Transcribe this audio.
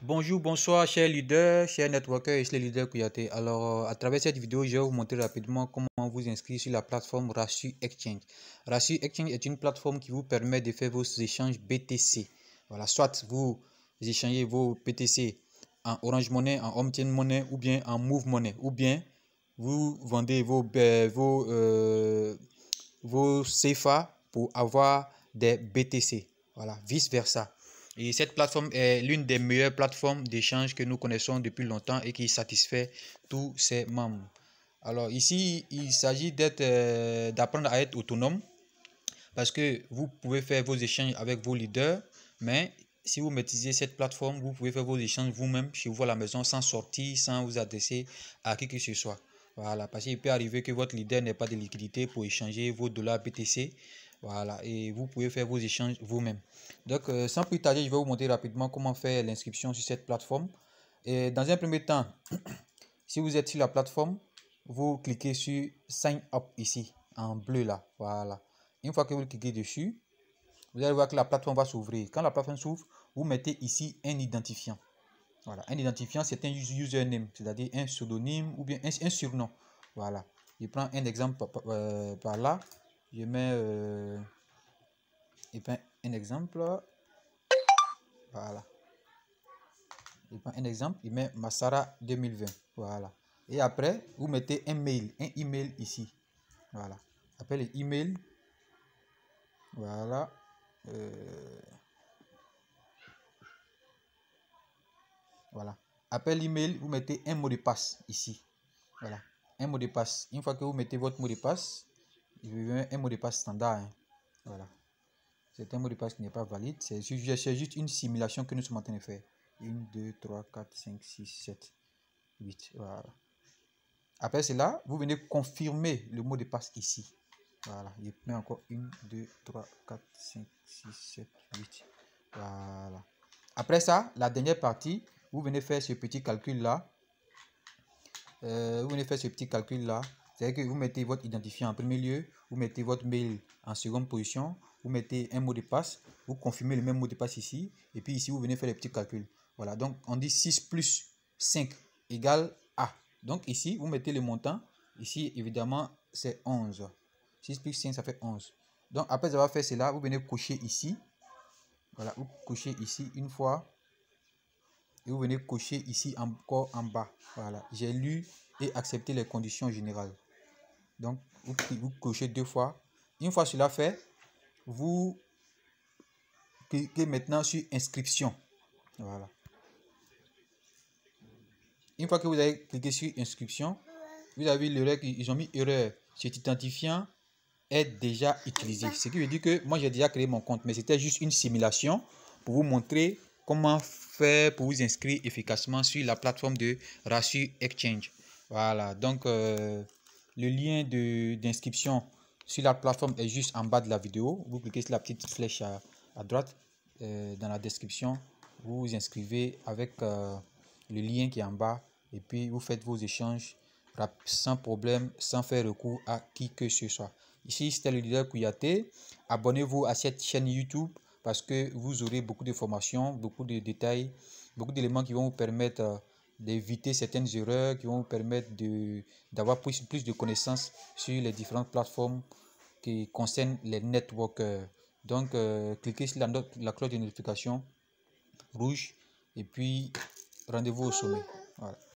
Bonjour, bonsoir, chers leaders, chers networkers et chers leaders Kouyaté. Alors, à travers cette vidéo, je vais vous montrer rapidement comment vous inscrire sur la plateforme Rassu Exchange. Rassu Exchange est une plateforme qui vous permet de faire vos échanges BTC. Voilà, soit vous échangez vos BTC en Orange Money, en Omnium Money ou bien en Move Money, ou bien vous vendez vos CFA pour avoir des BTC. Voilà, vice versa. Et cette plateforme est l'une des meilleures plateformes d'échange que nous connaissons depuis longtemps et qui satisfait tous ses membres. Alors ici, il s'agit d'apprendre à être autonome parce que vous pouvez faire vos échanges avec vos leaders, mais si vous maîtrisez cette plateforme, vous pouvez faire vos échanges vous-même chez vous à la maison sans sortir, sans vous adresser à qui que ce soit. Voilà, parce qu'il peut arriver que votre leader n'ait pas de liquidité pour échanger vos dollars BTC. Voilà, et vous pouvez faire vos échanges vous-même. Donc, sans plus tarder, je vais vous montrer rapidement comment faire l'inscription sur cette plateforme. Et dans un premier temps, si vous êtes sur la plateforme, vous cliquez sur Sign Up ici, en bleu là. Voilà. Une fois que vous cliquez dessus, vous allez voir que la plateforme va s'ouvrir. Quand la plateforme s'ouvre, vous mettez ici un identifiant. Voilà, un identifiant, c'est un username, c'est-à-dire un pseudonyme ou bien un surnom. Voilà. Je prends un exemple par là. Je mets un exemple. Voilà. Je prends un exemple. Je mets Massara 2020. Voilà. Et après, vous mettez un email ici. Voilà. Après les emails. Voilà. Voilà. Après l'email, vous mettez un mot de passe ici. Voilà. Un mot de passe. Une fois que vous mettez votre mot de passe, il vous met un mot de passe standard. Hein. Voilà. C'est un mot de passe qui n'est pas valide. C'est juste une simulation que nous sommes en train de faire. 1, 2, 3, 4, 5, 6, 7, 8. Voilà. Après cela, vous venez confirmer le mot de passe ici. Voilà. Je mets encore 1, 2, 3, 4, 5, 6, 7, 8. Voilà. Après ça, la dernière partie, vous venez faire ce petit calcul là. C'est-à-dire que vous mettez votre identifiant en premier lieu, vous mettez votre mail en seconde position, vous mettez un mot de passe, vous confirmez le même mot de passe ici, et puis ici vous venez faire les petits calculs. Voilà, donc on dit 6 plus 5 égale A. Donc ici, vous mettez le montant, ici évidemment c'est 11. 6 plus 5 ça fait 11. Donc après avoir fait cela, vous venez cocher ici. Voilà, vous cochez ici une fois. Et vous venez cocher ici encore en bas. Voilà, j'ai lu et accepté les conditions générales. Donc, vous cochez deux fois. Une fois cela fait, vous cliquez maintenant sur inscription. Voilà. Une fois que vous avez cliqué sur inscription, vous avez l'erreur qu'ils ont mis erreur. Cet identifiant est déjà utilisé. Ce qui veut dire que moi j'ai déjà créé mon compte, mais c'était juste une simulation pour vous montrer comment faire pour vous inscrire efficacement sur la plateforme de Rassu Exchange. Voilà, donc le lien d'inscription sur la plateforme est juste en bas de la vidéo. Vous cliquez sur la petite flèche à droite dans la description. Vous vous inscrivez avec le lien qui est en bas et puis vous faites vos échanges sans problème, sans faire recours à qui que ce soit. Ici, c'était le leader Kouyaté. Abonnez-vous à cette chaîne YouTube parce que vous aurez beaucoup de formations, beaucoup de détails, beaucoup d'éléments qui vont vous permettre d'éviter certaines erreurs, qui vont vous permettre d'avoir plus de connaissances sur les différentes plateformes qui concernent les networkers. Donc, cliquez sur la cloche de notification rouge et puis rendez-vous au sommet. Voilà.